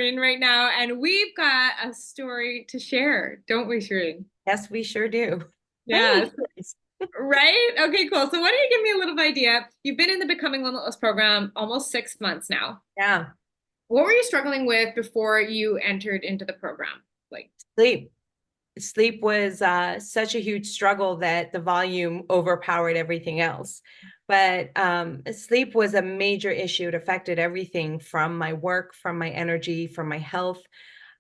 Shirin right now, and we've got a story to share, don't we, Shirin? Yes, we sure do. Yes. Many stories. Right? Okay, cool. So why don't you give me a little idea? You've been in the Becoming Limitless program almost 6 months now. Yeah. What were you struggling with before you entered into the program? Like, Sleep. Sleep was such a huge struggle that the volume overpowered everything else. But sleep was a major issue. It affected everything from my work, from my energy, from my health.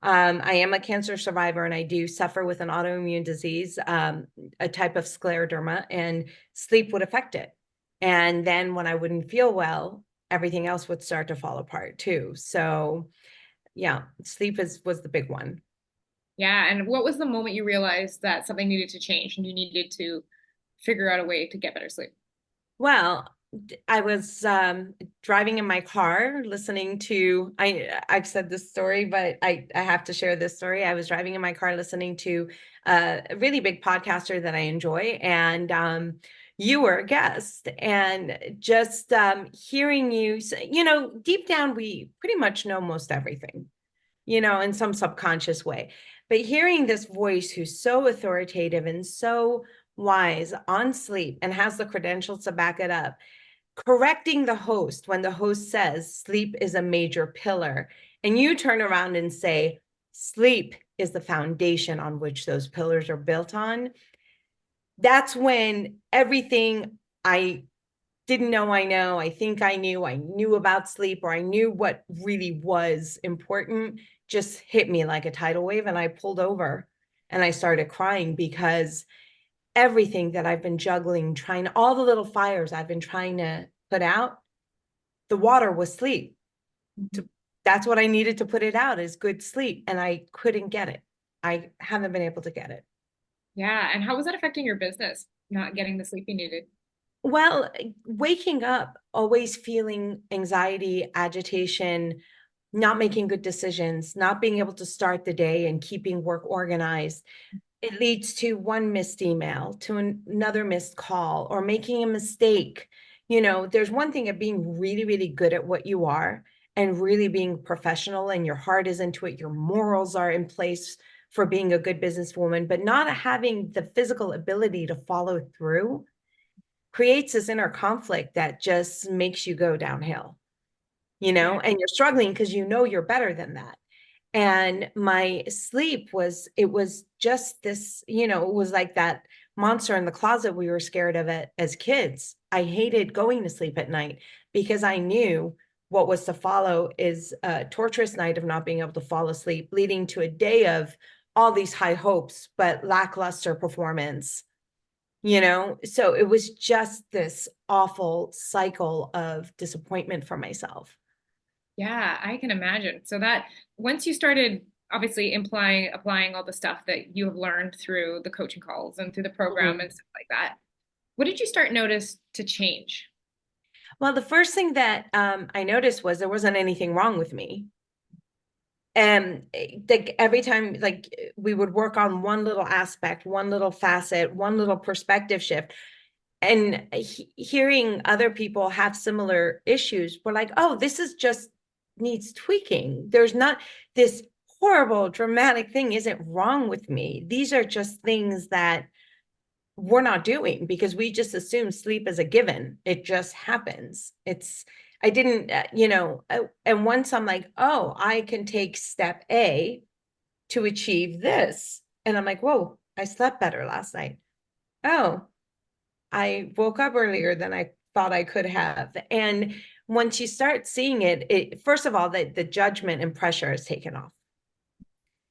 I am a cancer survivor and I do suffer with an autoimmune disease, a type of scleroderma, and sleep would affect it. And then when I wouldn't feel well, everything else would start to fall apart too. So yeah, sleep was the big one. yeah, and what was the moment you realized that something needed to change and you needed to figure out a way to get better sleep? Well, I was driving in my car listening to I've said this story, but I have to share this story. I was driving in my car listening to a really big podcaster that I enjoy, and you were a guest, and just hearing you say, deep down we pretty much know most everything, in some subconscious way. But hearing this voice who's so authoritative and so wise on sleep and has the credentials to back it up, correcting the host when the host says sleep is a major pillar, and you turn around and say sleep is the foundation on which those pillars are built on, that's when everything I didn't know I think I knew about sleep, or I knew what really was important, just hit me like a tidal wave. And I pulled over and I started crying because everything that I've been juggling, all the little fires I've been trying to put out, the water was sleep. To, that's what I needed to put it out, is good sleep. And I couldn't get it. I haven't been able to get it. Yeah, and how was that affecting your business, not getting the sleep you needed? Well, waking up, always feeling anxiety, agitation, not making good decisions, not being able to start the day and keeping work organized. It leads to one missed email, to another missed call, or making a mistake. There's one thing of being really, really good at what you are and really being professional, and your heart is into it. Your morals are in place for being a good businesswoman, but not having the physical ability to follow through creates this inner conflict that just makes you go downhill, Yeah. and you're struggling because you're better than that. And my sleep it was just this, it was like that monster in the closet we were scared of it as kids. I hated going to sleep at night because I knew what was to follow is a torturous night of not being able to fall asleep, leading to a day of all these high hopes, but lackluster performance. So it was just this awful cycle of disappointment for myself. Yeah, I can imagine. So that once you started obviously applying all the stuff that you have learned through the coaching calls and through the program Mhm. and stuff like that, what did you start notice to change? Well, the first thing that I noticed was there wasn't anything wrong with me. And like every time, like we would work on one little aspect, one little facet, one little perspective shift, and hearing other people have similar issues, we're like, oh, this is just needs tweaking. There's not this horrible dramatic thing isn't wrong with me. These are just things that we're not doing because we just assume sleep is a given. It just happens. I didn't, and once I'm like, oh, I can take step A to achieve this. And I'm like, whoa, I slept better last night. Oh, I woke up earlier than I thought I could have. And once you start seeing it, first of all, the judgment and pressure is taken off.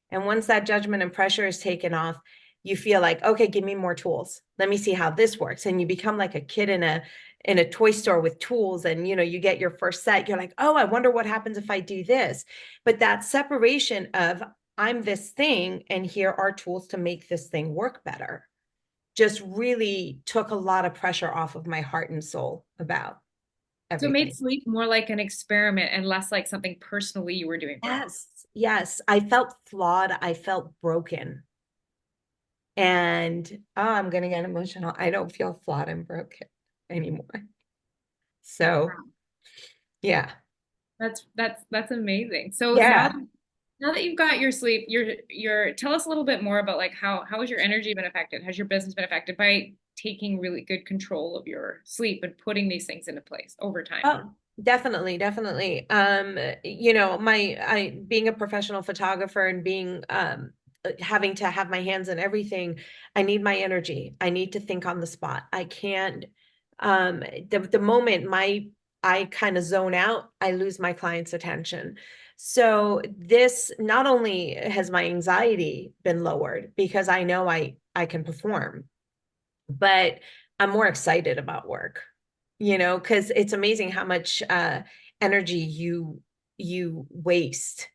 And once that judgment and pressure is taken off, you feel like, okay, give me more tools. Let me see how this works. And you become like a kid in a toy store with tools, and you get your first set. You're like, oh, I wonder what happens if I do this. But that separation of I'm this thing and here are tools to make this thing work better just really took a lot of pressure off of my heart and soul about So it made everything. sleep more like an experiment and less like something personally you were doing wrong. Yes, yes. I felt flawed. I felt broken. And oh, I'm going to get emotional. I don't feel flawed and broken anymore. So, Wow. yeah. That's amazing. So now Yeah. Now that you've got your sleep, tell us a little bit more about like how has your energy been affected? Has your business been affected by taking really good control of your sleep and putting these things into place over time? Oh, definitely, definitely. I being a professional photographer and being having to have my hands in everything, I need my energy. I need to think on the spot. I can't the moment I kind of zone out, I lose my client's attention. So this not only has my anxiety been lowered because I know I can perform, but I'm more excited about work, because it's amazing how much energy you waste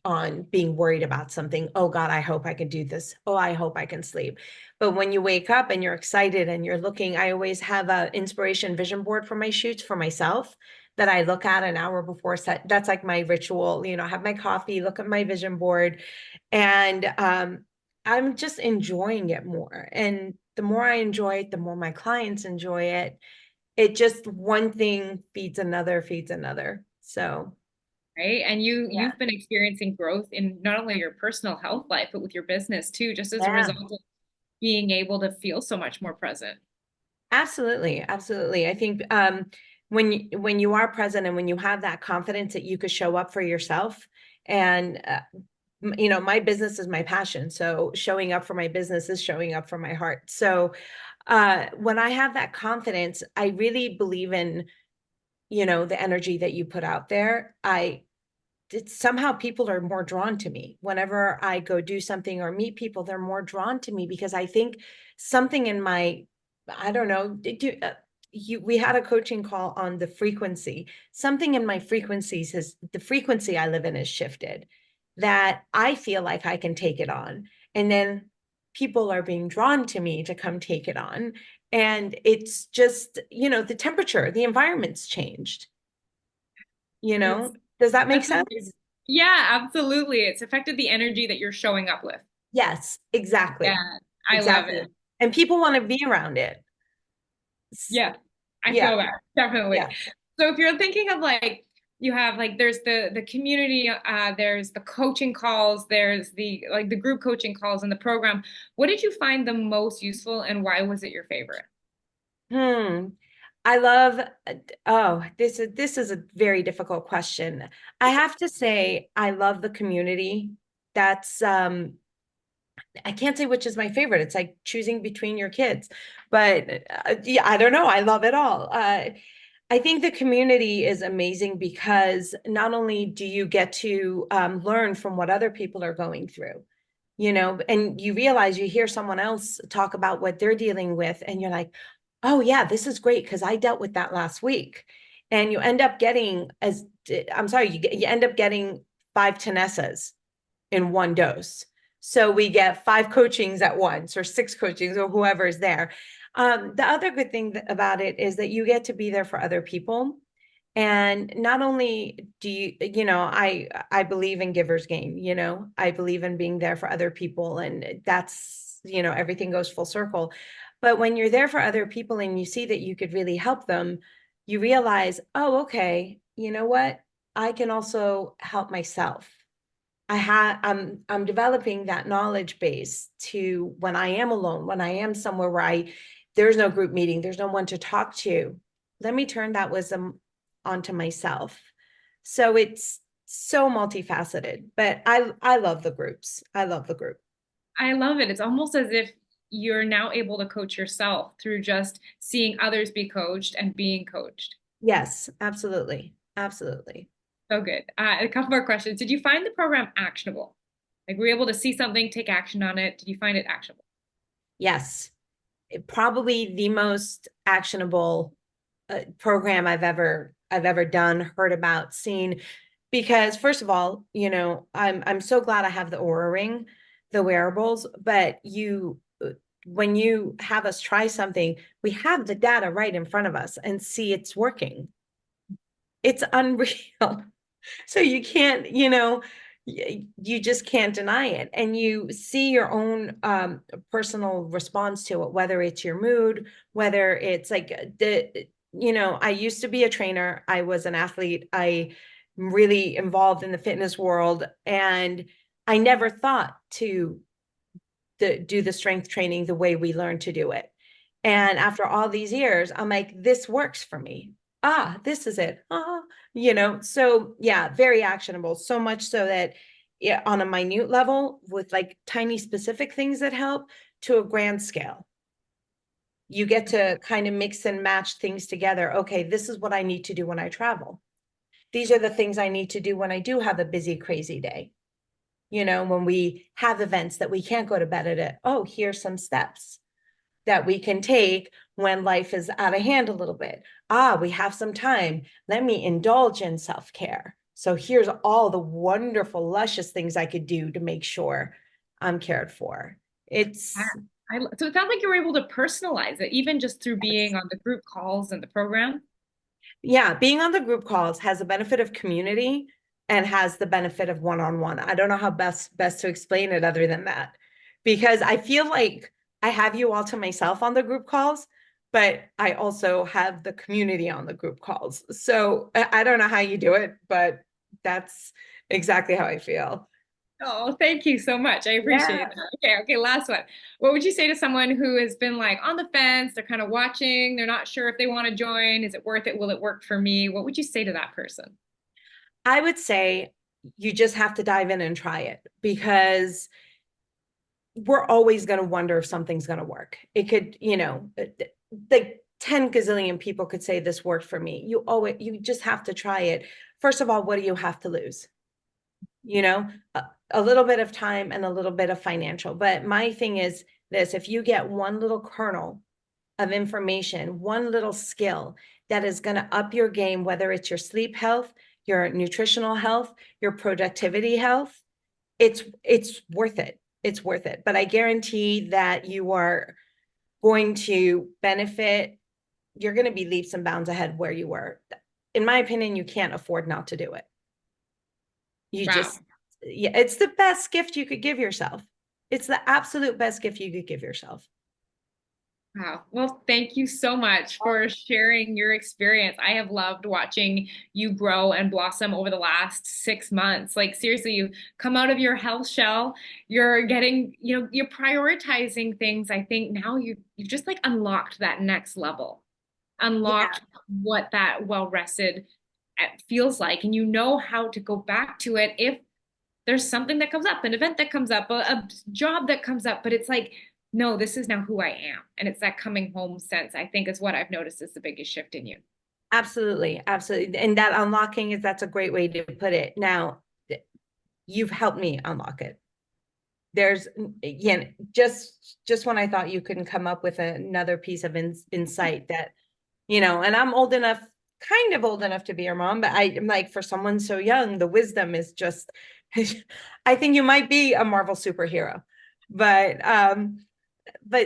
on being worried about something. Oh God, I hope I can do this. Oh, I hope I can sleep. But when you wake up and you're excited and you're looking, I always have a inspiration vision board for my shoots for myself that I look at an hour before set. That's like my ritual, have my coffee, look at my vision board, and I'm just enjoying it more. And the more I enjoy it, the more my clients enjoy it. It just one thing feeds another, feeds another. So, Right? And yeah. you've been experiencing growth in not only your personal health life, but with your business too, just as a Yeah. result of being able to feel so much more present. Absolutely, absolutely. I think when you are present and when you have that confidence that you could show up for yourself, and my business is my passion, so showing up for my business is showing up for my heart. So when I have that confidence, I really believe in the energy that you put out there. It's somehow people are more drawn to me whenever I go do something or meet people. They're more drawn to me because I think something in my, I don't know, we had a coaching call on the frequency. Something in my frequencies has the frequency I live in has shifted, that I feel like I can take it on. And then people are being drawn to me to come take it on. And it's just, the temperature, the environment's changed, you It's know? Does that make that's sense? amazing. Yeah, absolutely. It's affected the energy that you're showing up with. Yes, exactly. Yeah, I love it. Exactly. And people want to be around it. Yeah, I Yeah, feel that definitely. yeah. So if you're thinking of like you have like there's the community, there's the coaching calls, there's the like the group coaching calls in the program. What did you find the most useful and why was it your favorite? Hmm. I love, this is a very difficult question. I have to say I love the community. That's I can't say which is my favorite. It's like choosing between your kids. But yeah, I don't know. I love it all. I think the community is amazing because not only do you get to learn from what other people are going through, and you realize you hear someone else talk about what they're dealing with, and you're like, oh, yeah, this is great because I dealt with that last week. And you end up getting, I'm sorry, you end up getting 5 Tanessas in one dose. So we get 5 coachings at once or 6 coachings or whoever is there. The other good thing about it is that you get to be there for other people. And not only do I believe in giver's gain, I believe in being there for other people. And that's, everything goes full circle. But when you're there for other people and you see that you could really help them, you realize, oh, okay, you know what? I can also help myself. I'm developing that knowledge base to when I am alone, when I am somewhere where there's no group meeting, there's no one to talk to. Let me turn that wisdom onto myself. So it's so multifaceted, but I love the groups. I love the group. I love it. It's almost as if you're now able to coach yourself through just seeing others be coached and being coached. Yes, absolutely. Absolutely. So good. A couple more questions. Did you find the program actionable? Like, were you able to see something, take action on it? Did you find it actionable? Yes. Probably the most actionable program I've ever done, heard about, seen. Because first of all, I'm so glad I have the Aura Ring, the wearables. But when you have us try something, we have the data right in front of us and see it's working. It's unreal. So you can't, you just can't deny it. And you see your own personal response to it, whether it's your mood, whether it's like I used to be a trainer. I was an athlete. I am really involved in the fitness world. And I never thought to do the strength training the way we learned to do it. And after all these years, I'm like, this works for me. This is it. So yeah, very actionable. So much so that, yeah, on a minute level with like tiny specific things that help to a grand scale. You get to kind of mix and match things together. Okay, this is what I need to do when I travel. These are the things I need to do when I do have a busy, crazy day. When we have events that we can't go to bed at it. Oh, here's some steps that we can take when life is out of hand a little bit. We have some time. Let me indulge in self-care. So here's all the wonderful, luscious things I could do to make sure I'm cared for. It's So it sounds like you were able to personalize it, even just through being on the group calls and the program. Yeah, being on the group calls has the benefit of community and has the benefit of one-on-one. I don't know how best to explain it other than that, because I feel like I have you all to myself on the group calls, but I also have the community on the group calls. So I don't know how you do it, but that's exactly how I feel. Oh, thank you so much. I appreciate Yeah. that. Okay, last one. What would you say to someone who has been like on the fence? They're kind of watching, they're not sure if they want to join. Is it worth it? Will it work for me? What would you say to that person? I would say you just have to dive in and try it, because we're always going to wonder if something's going to work. It could, like 10 gazillion people could say this worked for me. You just have to try it. First of all, what do you have to lose? You know, a little bit of time and a little bit of financial. But my thing is this: if you get one little kernel of information, one little skill that is going to up your game, whether it's your sleep health, your nutritional health, your productivity health, it's worth it. It's worth it. But I guarantee that you are going to benefit. You're going to be leaps and bounds ahead where you were. In my opinion, you can't afford not to do it. You Wow. just, yeah, it's the best gift you could give yourself. It's the absolute best gift you could give yourself. Wow. Well, thank you so much for sharing your experience. I have loved watching you grow and blossom over the last 6 months. Like, seriously, you come out of your health shell, you're getting, you're prioritizing things. I think now you've just like unlocked that next level, Yeah, unlocked what that well rested feels like. And you know how to go back to it if there's something that comes up, an event that comes up, a job that comes up, but it's like, no, this is now who I am. And it's that coming home sense, I think, is what I've noticed is the biggest shift in you. absolutely. Absolutely. And that unlocking that's a great way to put it. Now, you've helped me unlock it. There's, again, just when I thought you couldn't come up with another piece of insight that, and I'm old enough, kind of old enough to be your mom, but I'm like, for someone so young, the wisdom is just, I think you might be a Marvel superhero. But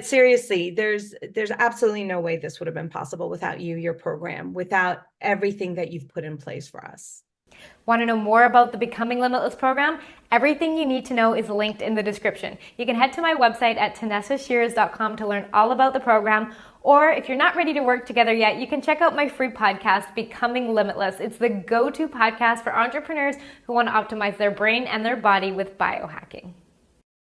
seriously, there's absolutely no way this would have been possible without you, your program, without everything that you've put in place for us. Want to know more about the Becoming Limitless program? Everything you need to know is linked in the description. You can head to my website at tanessashears.com to learn all about the program. Or if you're not ready to work together yet, you can check out my free podcast, Becoming Limitless. It's the go-to podcast for entrepreneurs who want to optimize their brain and their body with biohacking.